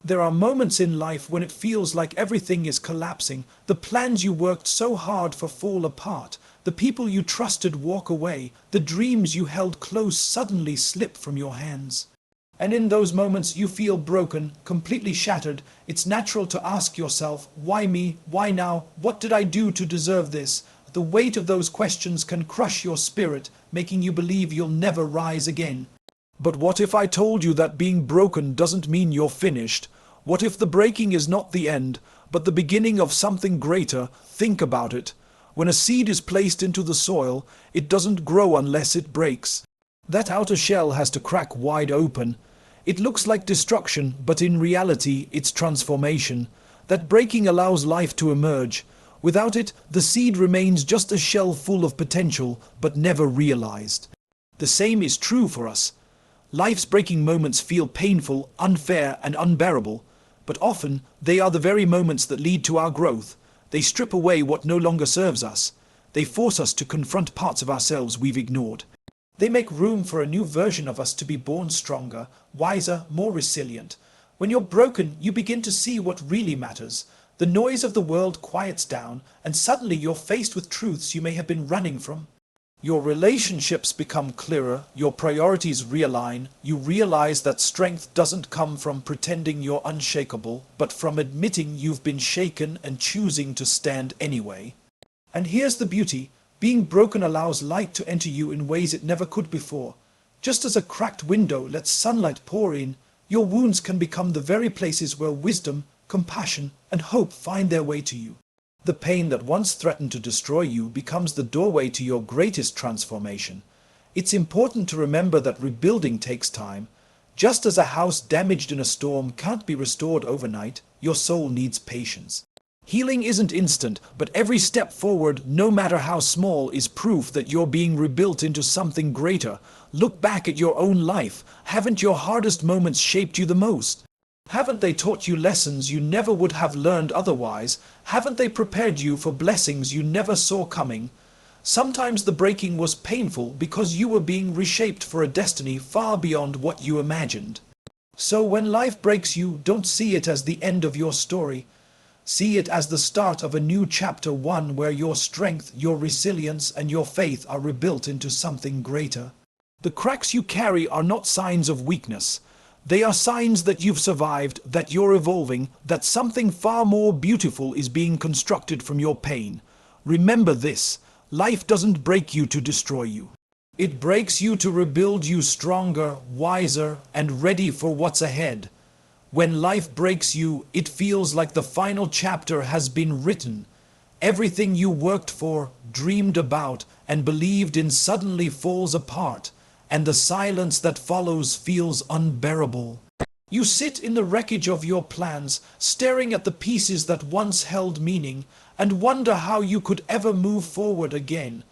There are moments in life when it feels like everything is collapsing. The plans you worked so hard for fall apart. The people you trusted walk away. The dreams you held close suddenly slip from your hands. And in those moments you feel broken, completely shattered. It's natural to ask yourself, why me? Why now? What did I do to deserve this? The weight of those questions can crush your spirit, making you believe you'll never rise again. But what if I told you that being broken doesn't mean you're finished? What if the breaking is not the end, but the beginning of something greater? Think about it. When a seed is placed into the soil, it doesn't grow unless it breaks. That outer shell has to crack wide open. It looks like destruction, but in reality, it's transformation. That breaking allows life to emerge. Without it, the seed remains just a shell full of potential, but never realized. The same is true for us. Life's breaking moments feel painful, unfair, and unbearable, but often they are the very moments that lead to our growth. They strip away what no longer serves us. They force us to confront parts of ourselves we've ignored. They make room for a new version of us to be born stronger, wiser, more resilient. When you're broken, you begin to see what really matters. The noise of the world quiets down, and suddenly you're faced with truths you may have been running from. Your relationships become clearer, your priorities realign, you realize that strength doesn't come from pretending you're unshakable, but from admitting you've been shaken and choosing to stand anyway. And here's the beauty, being broken allows light to enter you in ways it never could before. Just as a cracked window lets sunlight pour in, your wounds can become the very places where wisdom, compassion, and hope find their way to you. The pain that once threatened to destroy you becomes the doorway to your greatest transformation. It's important to remember that rebuilding takes time. Just as a house damaged in a storm can't be restored overnight, your soul needs patience. Healing isn't instant, but every step forward, no matter how small, is proof that you're being rebuilt into something greater. Look back at your own life. Haven't your hardest moments shaped you the most? Haven't they taught you lessons you never would have learned otherwise? Haven't they prepared you for blessings you never saw coming? Sometimes the breaking was painful because you were being reshaped for a destiny far beyond what you imagined. So when life breaks you, don't see it as the end of your story. See it as the start of a new chapter, one where your strength, your resilience, and your faith are rebuilt into something greater. The cracks you carry are not signs of weakness. They are signs that you've survived, that you're evolving, that something far more beautiful is being constructed from your pain. Remember this, life doesn't break you to destroy you. It breaks you to rebuild you stronger, wiser, and ready for what's ahead. When life breaks you, it feels like the final chapter has been written. Everything you worked for, dreamed about, and believed in suddenly falls apart, and the silence that follows feels unbearable. You sit in the wreckage of your plans, staring at the pieces that once held meaning, and wonder how you could ever move forward again.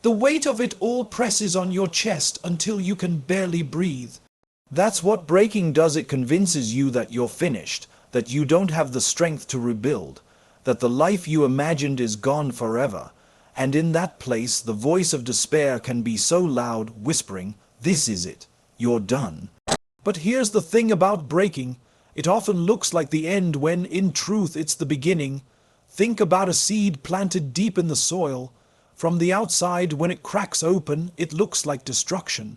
The weight of it all presses on your chest until you can barely breathe. That's what breaking does. It convinces you that you're finished, that you don't have the strength to rebuild, that the life you imagined is gone forever. And in that place, the voice of despair can be so loud, whispering, "This is it. You're done." But here's the thing about breaking. It often looks like the end when, in truth, it's the beginning. Think about a seed planted deep in the soil. From the outside, when it cracks open, it looks like destruction.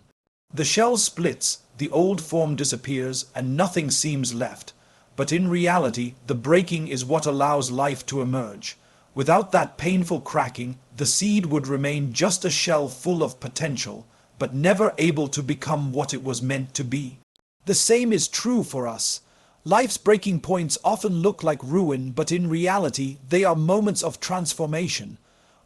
The shell splits, the old form disappears, and nothing seems left. But in reality, the breaking is what allows life to emerge. Without that painful cracking, the seed would remain just a shell full of potential, but never able to become what it was meant to be. The same is true for us. Life's breaking points often look like ruin, but in reality, they are moments of transformation.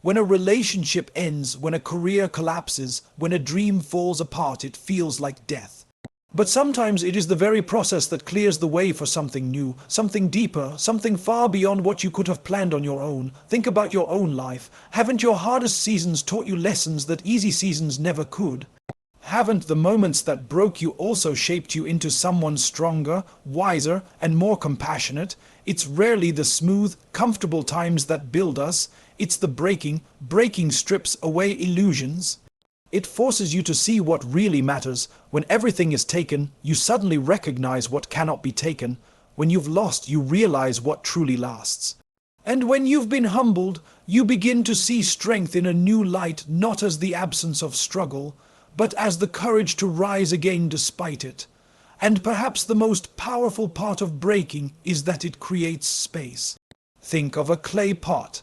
When a relationship ends, when a career collapses, when a dream falls apart, it feels like death. But sometimes it is the very process that clears the way for something new, something deeper, something far beyond what you could have planned on your own. Think about your own life. Haven't your hardest seasons taught you lessons that easy seasons never could? Haven't the moments that broke you also shaped you into someone stronger, wiser, and more compassionate? It's rarely the smooth, comfortable times that build us. It's the breaking strips away illusions. It forces you to see what really matters. When everything is taken, you suddenly recognize what cannot be taken. When you've lost, you realize what truly lasts. And when you've been humbled, you begin to see strength in a new light, not as the absence of struggle, but as the courage to rise again despite it. And perhaps the most powerful part of breaking is that it creates space. Think of a clay pot.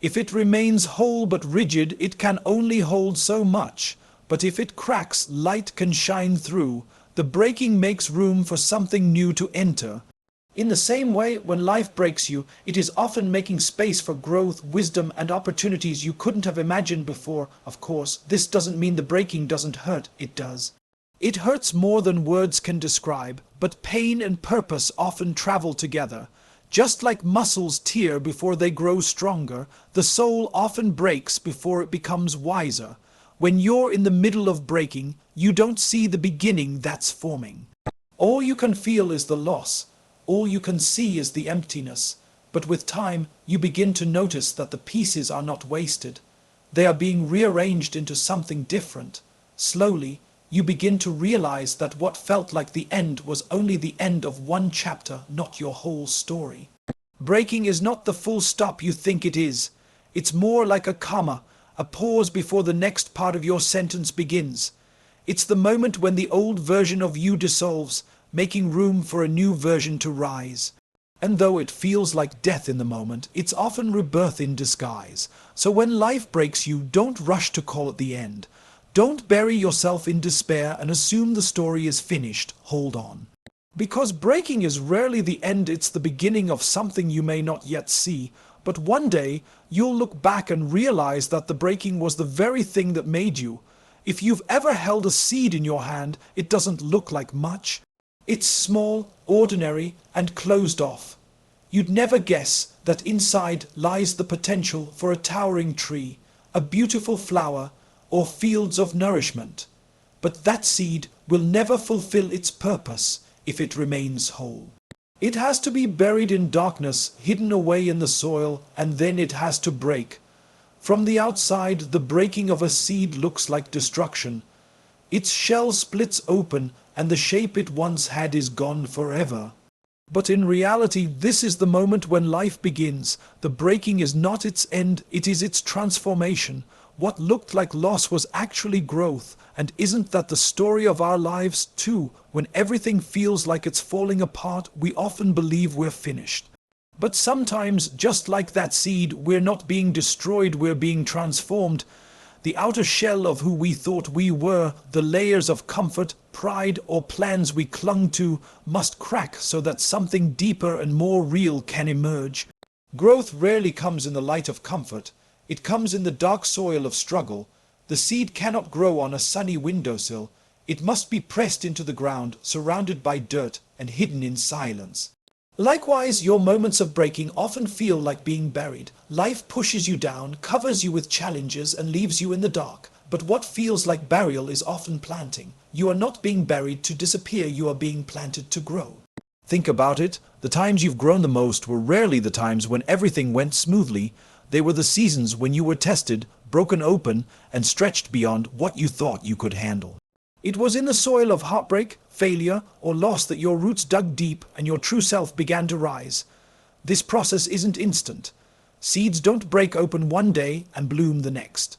If it remains whole but rigid, it can only hold so much. But if it cracks, light can shine through. The breaking makes room for something new to enter. In the same way, when life breaks you, it is often making space for growth, wisdom, and opportunities you couldn't have imagined before. Of course, this doesn't mean the breaking doesn't hurt. It does. It hurts more than words can describe, but pain and purpose often travel together. Just like muscles tear before they grow stronger, the soul often breaks before it becomes wiser. When you're in the middle of breaking, you don't see the beginning that's forming. All you can feel is the loss. All you can see is the emptiness. But with time, you begin to notice that the pieces are not wasted. They are being rearranged into something different. Slowly, you begin to realize that what felt like the end was only the end of one chapter, not your whole story. Breaking is not the full stop you think it is. It's more like a comma, a pause before the next part of your sentence begins. It's the moment when the old version of you dissolves, making room for a new version to rise. And though it feels like death in the moment, it's often rebirth in disguise. So when life breaks you, don't rush to call it the end. Don't bury yourself in despair and assume the story is finished. Hold on. Because breaking is rarely the end, it's the beginning of something you may not yet see. But one day, you'll look back and realize that the breaking was the very thing that made you. If you've ever held a seed in your hand, it doesn't look like much. It's small, ordinary, and closed off. You'd never guess that inside lies the potential for a towering tree, a beautiful flower, or fields of nourishment. But that seed will never fulfill its purpose if it remains whole. It has to be buried in darkness, hidden away in the soil, and then it has to break. From the outside, the breaking of a seed looks like destruction. Its shell splits open, and the shape it once had is gone forever. But in reality, this is the moment when life begins. The breaking is not its end, it is its transformation. What looked like loss was actually growth. And isn't that the story of our lives too? When everything feels like it's falling apart, we often believe we're finished. But sometimes, just like that seed, we're not being destroyed, we're being transformed. The outer shell of who we thought we were, the layers of comfort, pride, or plans we clung to, must crack so that something deeper and more real can emerge. Growth rarely comes in the light of comfort. It comes in the dark soil of struggle. The seed cannot grow on a sunny windowsill. It must be pressed into the ground, surrounded by dirt, and hidden in silence. Likewise, your moments of breaking often feel like being buried. Life pushes you down, covers you with challenges, and leaves you in the dark. But what feels like burial is often planting. You are not being buried to disappear, you are being planted to grow. Think about it. The times you've grown the most were rarely the times when everything went smoothly. They were the seasons when you were tested, broken open, and stretched beyond what you thought you could handle. It was in the soil of heartbreak, failure, or loss that your roots dug deep and your true self began to rise. This process isn't instant. Seeds don't break open one day and bloom the next.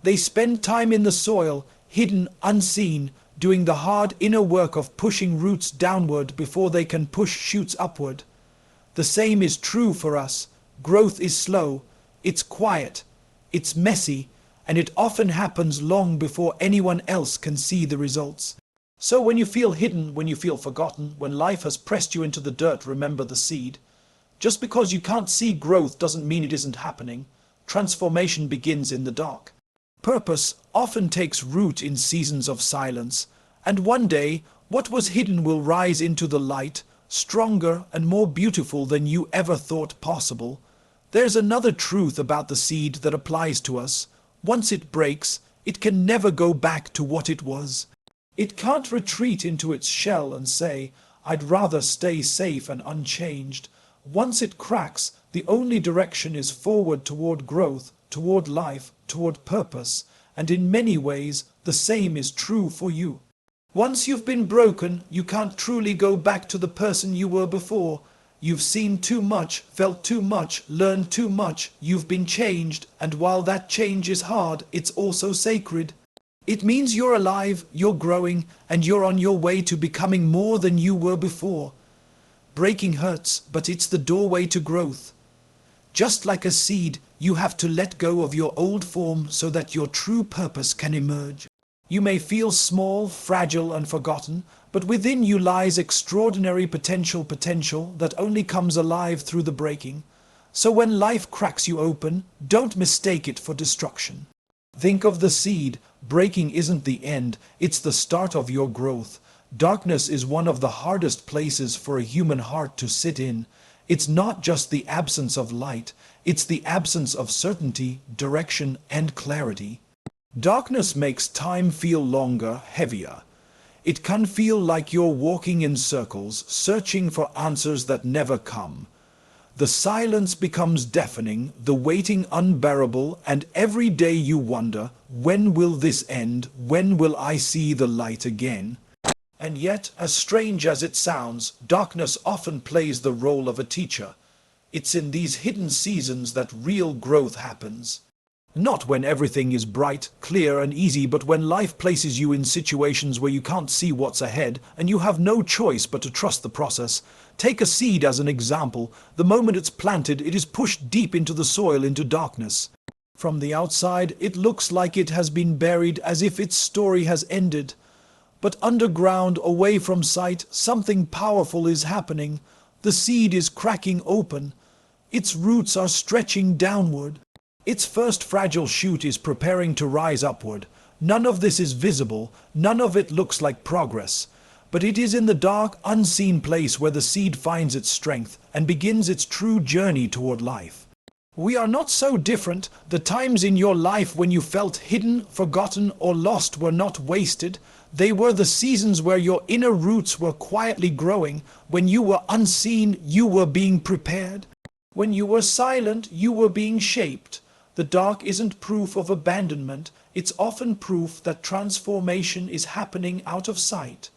They spend time in the soil, hidden, unseen, doing the hard inner work of pushing roots downward before they can push shoots upward. The same is true for us. Growth is slow, it's quiet, it's messy, and it often happens long before anyone else can see the results. So when you feel hidden, when you feel forgotten, when life has pressed you into the dirt, remember the seed. Just because you can't see growth doesn't mean it isn't happening. Transformation begins in the dark. Purpose often takes root in seasons of silence, and one day, what was hidden will rise into the light, stronger and more beautiful than you ever thought possible. There's another truth about the seed that applies to us. Once it breaks, it can never go back to what it was. It can't retreat into its shell and say, "I'd rather stay safe and unchanged." Once it cracks, the only direction is forward toward growth, toward life, toward purpose, and in many ways, the same is true for you. Once you've been broken, you can't truly go back to the person you were before. You've seen too much, felt too much, learned too much, you've been changed, and while that change is hard, it's also sacred. It means you're alive, you're growing, and you're on your way to becoming more than you were before. Breaking hurts, but it's the doorway to growth. Just like a seed, you have to let go of your old form so that your true purpose can emerge. You may feel small, fragile, and forgotten, but within you lies extraordinary potential that only comes alive through the breaking. So when life cracks you open, don't mistake it for destruction. Think of the seed. Breaking isn't the end, it's the start of your growth. Darkness is one of the hardest places for a human heart to sit in. It's not just the absence of light, it's the absence of certainty, direction, and clarity. Darkness makes time feel longer, heavier. It can feel like you're walking in circles, searching for answers that never come. The silence becomes deafening, the waiting unbearable, and every day you wonder, when will this end? When will I see the light again? And yet, as strange as it sounds, darkness often plays the role of a teacher. It's in these hidden seasons that real growth happens. Not when everything is bright, clear, and easy, but when life places you in situations where you can't see what's ahead, and you have no choice but to trust the process. Take a seed as an example. The moment it's planted, it is pushed deep into the soil, into darkness. From the outside, it looks like it has been buried, as if its story has ended. But underground, away from sight, something powerful is happening. The seed is cracking open. Its roots are stretching downward. Its first fragile shoot is preparing to rise upward. None of this is visible, none of it looks like progress. But it is in the dark, unseen place where the seed finds its strength and begins its true journey toward life. We are not so different. The times in your life when you felt hidden, forgotten, or lost were not wasted. They were the seasons where your inner roots were quietly growing. When you were unseen, you were being prepared. When you were silent, you were being shaped. The dark isn't proof of abandonment, it's often proof that transformation is happening out of sight.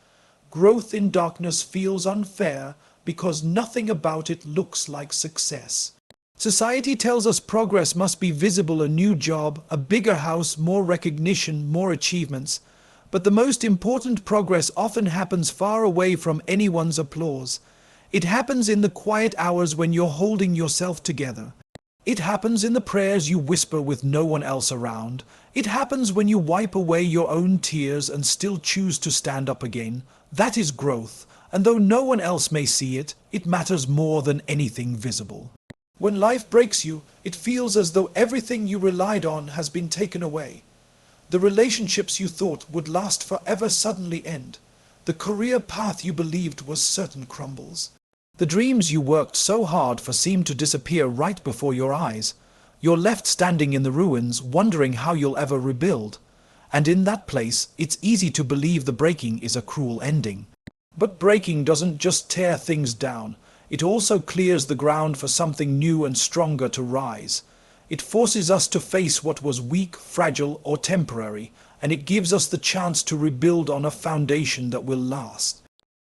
Growth in darkness feels unfair because nothing about it looks like success. Society tells us progress must be visible: a new job, a bigger house, more recognition, more achievements. But the most important progress often happens far away from anyone's applause. It happens in the quiet hours when you're holding yourself together. It happens in the prayers you whisper with no one else around. It happens when you wipe away your own tears and still choose to stand up again. That is growth, and though no one else may see it, it matters more than anything visible. When life breaks you, it feels as though everything you relied on has been taken away. The relationships you thought would last forever suddenly end. The career path you believed was certain crumbles. The dreams you worked so hard for seem to disappear right before your eyes. You're left standing in the ruins, wondering how you'll ever rebuild. And in that place, it's easy to believe the breaking is a cruel ending. But breaking doesn't just tear things down. It also clears the ground for something new and stronger to rise. It forces us to face what was weak, fragile, or temporary, and it gives us the chance to rebuild on a foundation that will last.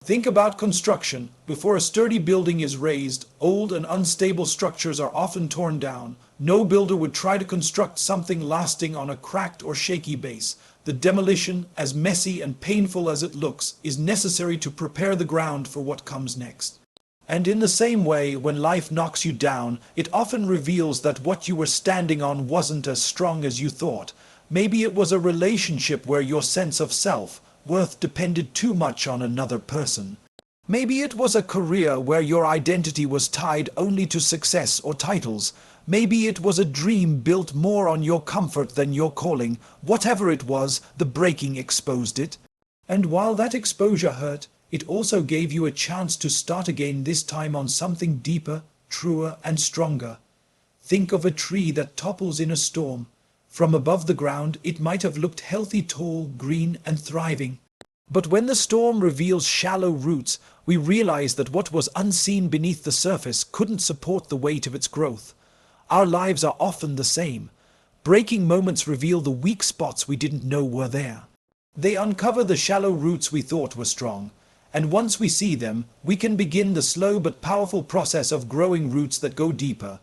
Think about construction. Before a sturdy building is raised, old and unstable structures are often torn down. No builder would try to construct something lasting on a cracked or shaky base. The demolition, as messy and painful as it looks, is necessary to prepare the ground for what comes next. And in the same way, when life knocks you down, it often reveals that what you were standing on wasn't as strong as you thought. Maybe it was a relationship where your sense of self-worth depended too much on another person. Maybe it was a career where your identity was tied only to success or titles. Maybe it was a dream built more on your comfort than your calling. Whatever it was, the breaking exposed it. And while that exposure hurt, it also gave you a chance to start again, this time on something deeper, truer, and stronger. Think of a tree that topples in a storm. From above the ground, it might have looked healthy, tall, green, and thriving. But when the storm reveals shallow roots, we realize that what was unseen beneath the surface couldn't support the weight of its growth. Our lives are often the same. Breaking moments reveal the weak spots we didn't know were there. They uncover the shallow roots we thought were strong. And once we see them, we can begin the slow but powerful process of growing roots that go deeper.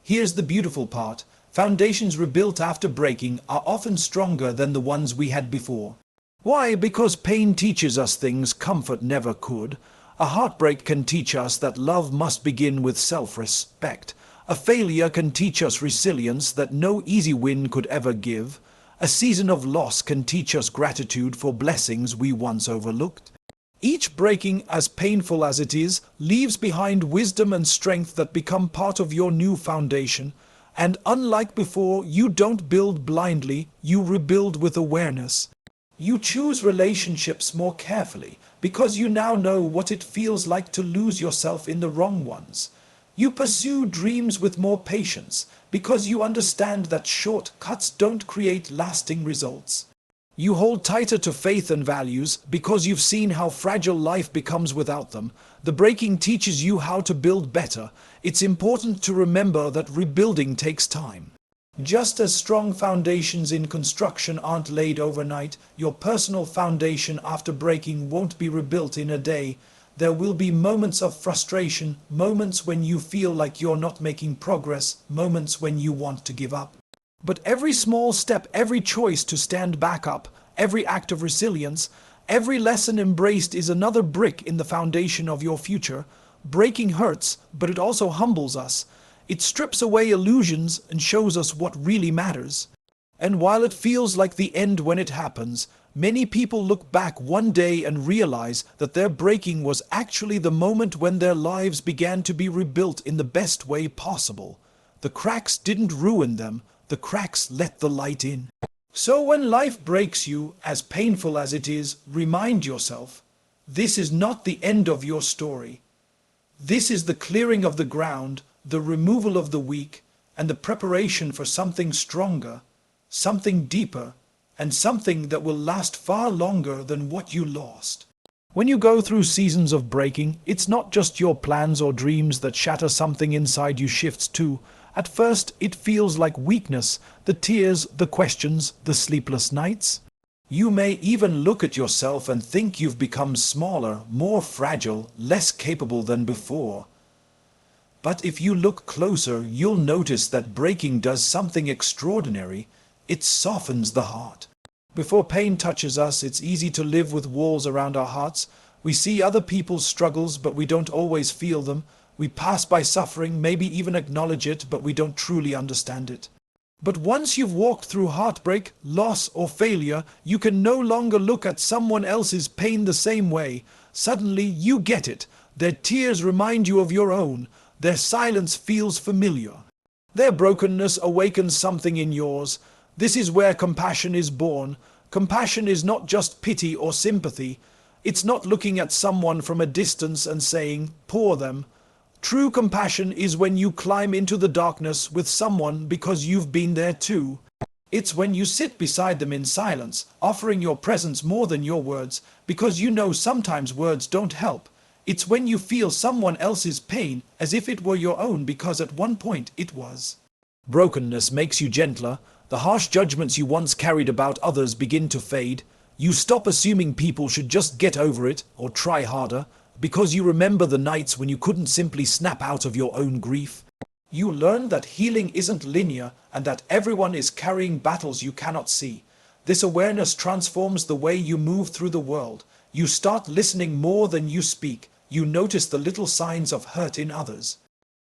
Here's the beautiful part. Foundations rebuilt after breaking are often stronger than the ones we had before. Why? Because pain teaches us things comfort never could. A heartbreak can teach us that love must begin with self-respect. A failure can teach us resilience that no easy win could ever give. A season of loss can teach us gratitude for blessings we once overlooked. Each breaking, as painful as it is, leaves behind wisdom and strength that become part of your new foundation. And unlike before, you don't build blindly, you rebuild with awareness. You choose relationships more carefully because you now know what it feels like to lose yourself in the wrong ones. You pursue dreams with more patience because you understand that shortcuts don't create lasting results. You hold tighter to faith and values because you've seen how fragile life becomes without them. The breaking teaches you how to build better. It's important to remember that rebuilding takes time. Just as strong foundations in construction aren't laid overnight, your personal foundation after breaking won't be rebuilt in a day. There will be moments of frustration, moments when you feel like you're not making progress, moments when you want to give up. But every small step, every choice to stand back up, every act of resilience, every lesson embraced is another brick in the foundation of your future. Breaking hurts, but it also humbles us. It strips away illusions and shows us what really matters. And while it feels like the end when it happens, many people look back one day and realize that their breaking was actually the moment when their lives began to be rebuilt in the best way possible. The cracks didn't ruin them, the cracks let the light in. So when life breaks you, as painful as it is, remind yourself, this is not the end of your story. This is the clearing of the ground, the removal of the weak, and the preparation for something stronger, something deeper, and something that will last far longer than what you lost. When you go through seasons of breaking, it's not just your plans or dreams that shatter. Something inside you shifts too. At first, it feels like weakness, the tears, the questions, the sleepless nights. You may even look at yourself and think you've become smaller, more fragile, less capable than before. But if you look closer, you'll notice that breaking does something extraordinary. It softens the heart. Before pain touches us, it's easy to live with walls around our hearts. We see other people's struggles, but we don't always feel them. We pass by suffering, maybe even acknowledge it, but we don't truly understand it. But once you've walked through heartbreak, loss, or failure, you can no longer look at someone else's pain the same way. Suddenly, you get it. Their tears remind you of your own. Their silence feels familiar. Their brokenness awakens something in yours. This is where compassion is born. Compassion is not just pity or sympathy. It's not looking at someone from a distance and saying, "Poor them." True compassion is when you climb into the darkness with someone because you've been there too. It's when you sit beside them in silence, offering your presence more than your words, because you know sometimes words don't help. It's when you feel someone else's pain as if it were your own because at one point it was. Brokenness makes you gentler. The harsh judgments you once carried about others begin to fade. You stop assuming people should just get over it or try harder, because you remember the nights when you couldn't simply snap out of your own grief. You learn that healing isn't linear and that everyone is carrying battles you cannot see. This awareness transforms the way you move through the world. You start listening more than you speak. You notice the little signs of hurt in others.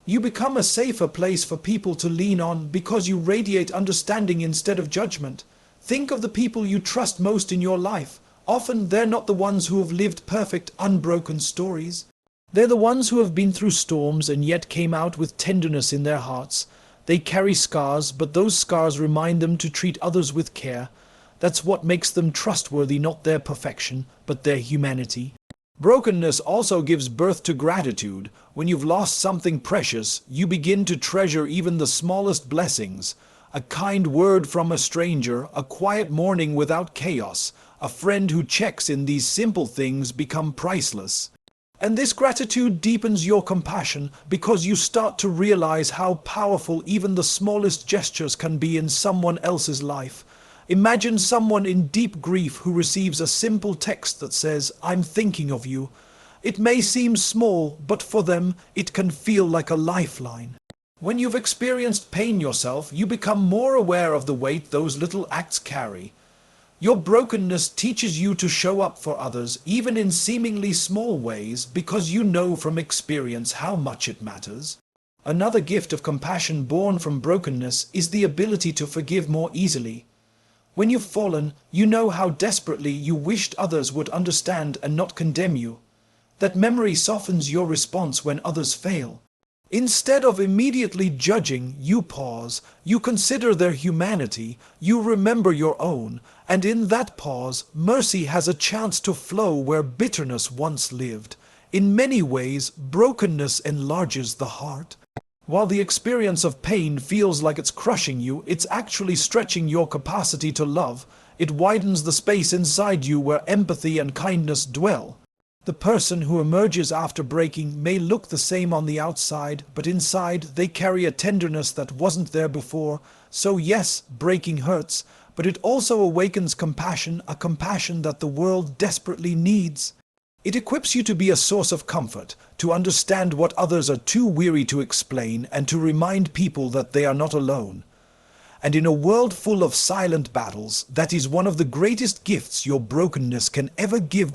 You become a safer place for people to lean on because you radiate understanding instead of judgment. Think of the people you trust most in your life. Often they're not the ones who have lived perfect, unbroken stories. They're the ones who have been through storms and yet came out with tenderness in their hearts. They carry scars, but those scars remind them to treat others with care. That's what makes them trustworthy, not their perfection, but their humanity. Brokenness also gives birth to gratitude. When you've lost something precious, you begin to treasure even the smallest blessings. A kind word from a stranger, a quiet morning without chaos, a friend who checks in. These simple things become priceless. And this gratitude deepens your compassion because you start to realize how powerful even the smallest gestures can be in someone else's life. Imagine someone in deep grief who receives a simple text that says, "I'm thinking of you." It may seem small, but for them, it can feel like a lifeline. When you've experienced pain yourself, you become more aware of the weight those little acts carry. Your brokenness teaches you to show up for others, even in seemingly small ways, because you know from experience how much it matters. Another gift of compassion born from brokenness is the ability to forgive more easily. When you've fallen, you know how desperately you wished others would understand and not condemn you. That memory softens your response when others fail. Instead of immediately judging, you pause, you consider their humanity, you remember your own, and in that pause, mercy has a chance to flow where bitterness once lived. In many ways, brokenness enlarges the heart. While the experience of pain feels like it's crushing you, it's actually stretching your capacity to love. It widens the space inside you where empathy and kindness dwell. The person who emerges after breaking may look the same on the outside, but inside they carry a tenderness that wasn't there before. So yes, breaking hurts, but it also awakens compassion, a compassion that the world desperately needs. It equips you to be a source of comfort, to understand what others are too weary to explain, and to remind people that they are not alone. And in a world full of silent battles, that is one of the greatest gifts your brokenness can ever give.